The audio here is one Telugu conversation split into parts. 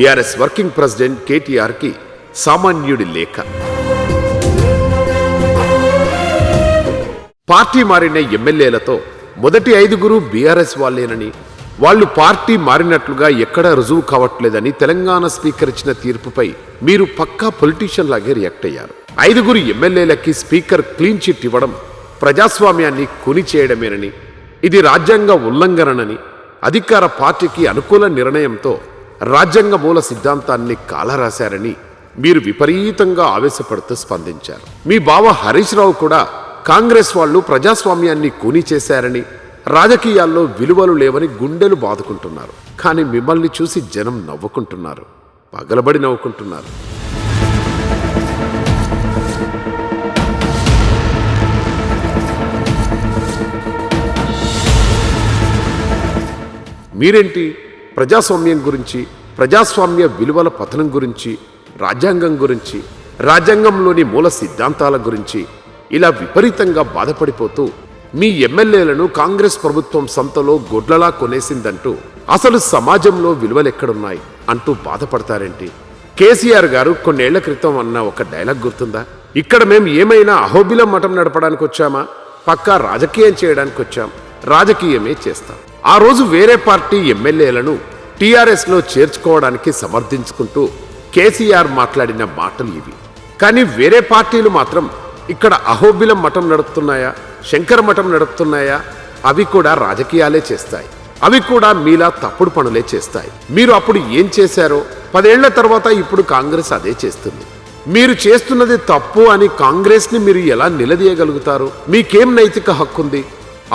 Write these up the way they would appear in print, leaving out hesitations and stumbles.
బీఆర్ఎస్ వర్కింగ్ ప్రెసిడెంట్ కేటీఆర్కి సామాన్యుడి లేఖ. పార్టీ మారిన ఎమ్మెల్యేలతో మొదటి 5 బీఆర్ఎస్ వాళ్ళేనని, వాళ్లు పార్టీ మారినట్లుగా ఎక్కడా రుజువు కావట్లేదని తెలంగాణ స్పీకర్ ఇచ్చిన తీర్పుపై మీరు పక్కా పొలిటీషియన్ లాగే రియాక్ట్ అయ్యారు. 5 ఎమ్మెల్యేలకి స్పీకర్ క్లీన్ చిట్ ఇవ్వడం ప్రజాస్వామ్యాన్ని కొని చేయడమేనని, ఇది రాజ్యాంగ ఉల్లంఘనని, అధికార పార్టీకి అనుకూల నిర్ణయంతో రాజ్యాంగ మూల సిద్ధాంతాన్ని కాలరాశారని మీరు విపరీతంగా ఆవేశపడుతూ స్పందించారు. మీ బావ హరీష్ రావు కూడా కాంగ్రెస్ వాళ్లు ప్రజాస్వామ్యాన్ని కూని చేశారని, రాజకీయాల్లో విలువలు లేవని గుండెలు బాదుకుంటున్నారు. కానీ మిమ్మల్ని చూసి జనం నవ్వుకుంటున్నారు, పగలబడి నవ్వుకుంటున్నారు. మీరేంటి ప్రజాస్వామ్యం గురించి, ప్రజాస్వామ్య విలువల పతనం గురించి, రాజ్యాంగం గురించి, రాజ్యాంగంలోని మూల సిద్ధాంతాల గురించి ఇలా విపరీతంగా బాధపడిపోతూ మీ ఎమ్మెల్యేలను కాంగ్రెస్ ప్రభుత్వం సంతలో గొడ్లలా కొనేసిందంటూ అసలు సమాజంలో విలువలెక్కడున్నాయి అంటూ బాధపడతారేంటి? కేసీఆర్ గారు కొన్నేళ్ల క్రితం అన్న ఒక డైలాగ్ గుర్తుందా? ఇక్కడ మేం ఏమైనా అహోబిలం మఠం నడపడానికి వచ్చామా? పక్కా రాజకీయం చేయడానికి వచ్చాం, రాజకీయమే చేస్తాం. ఆ రోజు వేరే పార్టీ ఎమ్మెల్యేలను టీఆర్ఎస్లో చేర్చుకోవడానికి సమర్థించుకుంటూ కేసీఆర్ మాట్లాడిన మాటలు ఇవి. కానీ వేరే పార్టీలు మాత్రం ఇక్కడ అహోబిలం మఠం నడుపుతున్నాయా, శంకర మఠం నడుపుతున్నాయా, అవి కూడా రాజకీయాలే చేస్తాయి, అవి కూడా మీలా తప్పుడు పనులే చేస్తాయి. మీరు అప్పుడు ఏం చేశారో 10 ఏళ్ల తర్వాత ఇప్పుడు కాంగ్రెస్ అదే చేస్తుంది. మీరు చేస్తున్నది తప్పు అని కాంగ్రెస్ని మీరు ఎలా నిలదీయగలుగుతారు? మీకేం నైతిక హక్కుంది?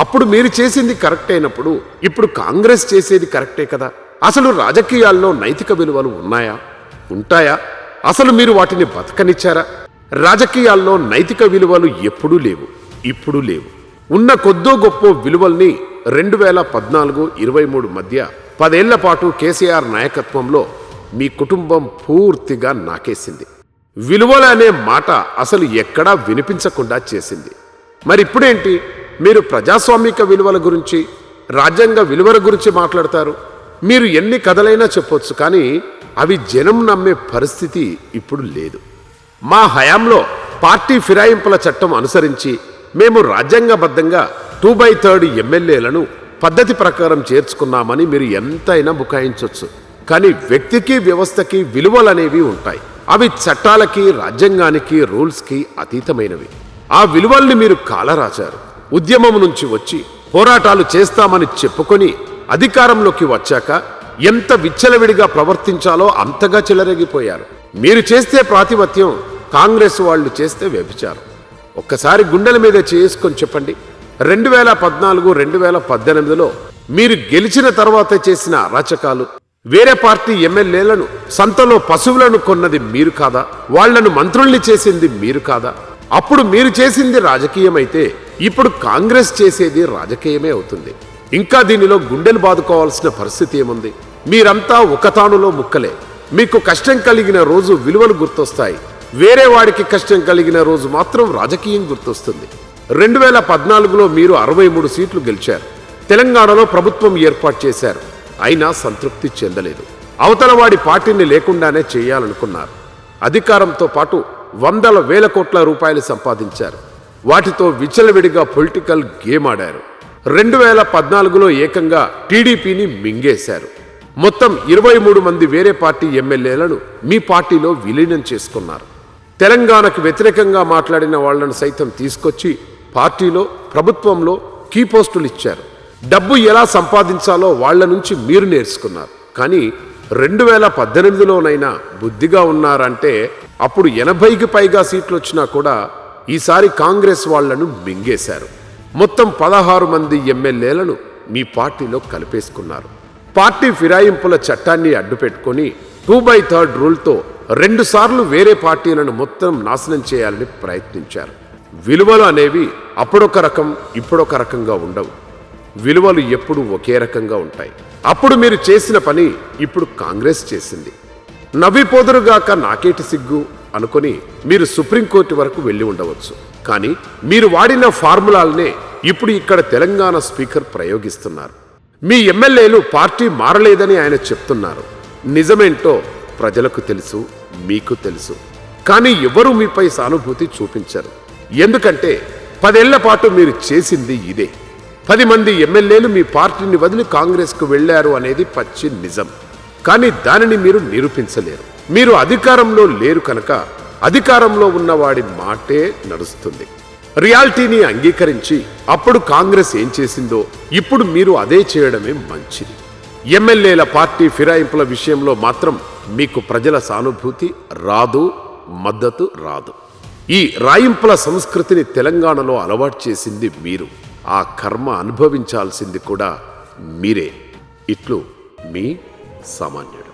అప్పుడు మీరు చేసింది కరెక్ట్ అయినప్పుడు ఇప్పుడు కాంగ్రెస్ చేసేది కరెక్టే కదా. అసలు రాజకీయాల్లో నైతిక విలువలు ఉన్నాయా, ఉంటాయా? అసలు మీరు వాటిని బతకనిచ్చారా? రాజకీయాల్లో నైతిక విలువలు ఎప్పుడూ లేవు, ఇప్పుడు లేవు. ఉన్న కొద్దో గొప్ప విలువల్ని 2014-23 మధ్య 10 ఏళ్ల పాటు కేసీఆర్ నాయకత్వంలో మీ కుటుంబం పూర్తిగా నాకేసింది. విలువలు అనే మాట అసలు ఎక్కడా వినిపించకుండా చేసింది. మరి ఇప్పుడేంటి? మీరు ప్రజాస్వామిక విలువల గురించి, రాజ్యాంగ విలువల గురించి మాట్లాడతారు. మీరు ఎన్ని కథలైనా చెప్పొచ్చు, కానీ అవి జనం నమ్మే పరిస్థితి ఇప్పుడు లేదు. మా హయాంలో పార్టీ ఫిరాయింపుల చట్టం అనుసరించి మేము రాజ్యాంగబద్ధంగా 2/3 ఎమ్మెల్యేలను పద్ధతి ప్రకారం చేర్చుకున్నామని మీరు ఎంతైనా బుకాయించవచ్చు. కానీ వ్యక్తికి, వ్యవస్థకి విలువలనేవి ఉంటాయి. అవి చట్టాలకి, రాజ్యాంగానికి, రూల్స్కి అతీతమైనవి. ఆ విలువల్ని మీరు కాలరాచారు. ఉద్యమం నుంచి వచ్చి పోరాటాలు చేస్తామని చెప్పుకొని అధికారంలోకి వచ్చాక ఎంత విచ్చలవిడిగా ప్రవర్తించాలో అంతగా చెలరేగిపోయారు. మీరు చేస్తే ప్రాతిపత్యం, కాంగ్రెస్ వాళ్ళు చేస్తే వ్యభిచారం. ఒక్కసారి గుండెల మీద చేసుకొని చెప్పండి, 2014-2018లో మీరు గెలిచిన తర్వాత చేసిన అరాచకాలు, వేరే పార్టీ ఎమ్మెల్యేలను సంతలో పశువులను కొన్నది మీరు కాదా? వాళ్లను మంత్రుల్ని చేసింది మీరు కాదా? అప్పుడు మీరు చేసింది రాజకీయమైతే ఇప్పుడు కాంగ్రెస్ చేసేది రాజకీయమే అవుతుంది. ఇంకా దీనిలో గుండెలు బాదుకోవాల్సిన పరిస్థితి ఏముంది? మీరంతా ఒక తానులో ముక్కలే. మీకు కష్టం కలిగిన రోజు విలువలు గుర్తొస్తాయి, వేరే వాడికి కష్టం కలిగిన రోజు మాత్రం రాజకీయం గుర్తొస్తుంది. 2014లో మీరు 63 సీట్లు గెలిచారు. తెలంగాణలో ప్రభుత్వం ఏర్పాటు చేశారు. అయినా సంతృప్తి చెందలేదు. అవతలవాడి పార్టీని లేకుండానే చేయాలనుకున్నారు. అధికారంతో పాటు వందల వేల కోట్ల రూపాయలు సంపాదించారు. వాటితో విచ్చలవిడిగా పొలిటికల్ గేమ్ ఆడారు. 2014లో ఏకంగా టీడీపీని మింగేశారు. మొత్తం 23 మంది వేరే పార్టీ ఎమ్మెల్యేలను మీ పార్టీలో విలీనం చేసుకున్నారు. తెలంగాణకు వ్యతిరేకంగా మాట్లాడిన వాళ్లను సైతం తీసుకొచ్చి పార్టీలో, ప్రభుత్వంలో కీ పోస్టులు ఇచ్చారు. డబ్బు ఎలా సంపాదించాలో వాళ్ల నుంచి మీరు నేర్చుకున్నారు. కానీ 2018లోనైనా బుద్ధిగా ఉన్నారంటే అప్పుడు 80కి పైగా సీట్లు వచ్చినా కూడా ఈసారి కాంగ్రెస్ వాళ్లను మింగేశారు. మొత్తం 16 మంది ఎమ్మెల్యేలను మీ పార్టీలో కలిపేసుకున్నారు. పార్టీ ఫిరాయింపుల చట్టాన్ని అడ్డుపెట్టుకుని 2/3 రూల్తో 2 సార్లు వేరే పార్టీలను మొత్తం నాశనం చేయాలని ప్రయత్నించారు. విలువలు అనేవి అప్పుడొక రకం, ఇప్పుడొక రకంగా ఉండవు. విలువలు ఎప్పుడూ ఒకే రకంగా ఉంటాయి. అప్పుడు మీరు చేసిన పని ఇప్పుడు కాంగ్రెస్ చేసింది. నవ్విపోదురుగాక నాకేటి సిగ్గు అనుకొని మీరు సుప్రీంకోర్టు వరకు వెళ్ళి ఉండవచ్చు. కానీ మీరు వాడిన ఫార్ములాలనే ఇప్పుడు ఇక్కడ తెలంగాణ స్పీకర్ ప్రయోగిస్తున్నారు. మీ ఎమ్మెల్యేలు పార్టీ మారలేదని ఆయన చెప్తున్నారు. నిజమేంటో ప్రజలకు తెలుసు, మీకు తెలుసు. కానీ ఎవరూ మీపై సానుభూతి చూపించరు. ఎందుకంటే 10 ఏళ్ల పాటు మీరు చేసింది ఇదే. 10 మంది ఎమ్మెల్యేలు మీ పార్టీని వదిలి కాంగ్రెస్కు వెళ్లారు అనేది పచ్చి నిజం. కానీ దానిని మీరు నిరూపించలేరు. మీరు అధికారంలో లేరు కనుక అధికారంలో ఉన్నవాడి మాటే నడుస్తుంది. రియాలిటీని అంగీకరించి అప్పుడు కాంగ్రెస్ ఏం చేసిందో ఇప్పుడు మీరు అదే చేయడమే మంచిది. ఎమ్మెల్యేల పార్టీ ఫిరాయింపుల విషయంలో మాత్రం మీకు ప్రజల సానుభూతి రాదు, మద్దతు రాదు. ఈ రాయింపుల సంస్కృతిని తెలంగాణలో అలవాటు చేసింది మీరు. ఆ కర్మ అనుభవించాల్సింది కూడా మీరే. ఇట్లు మీ సామాన్యుడు.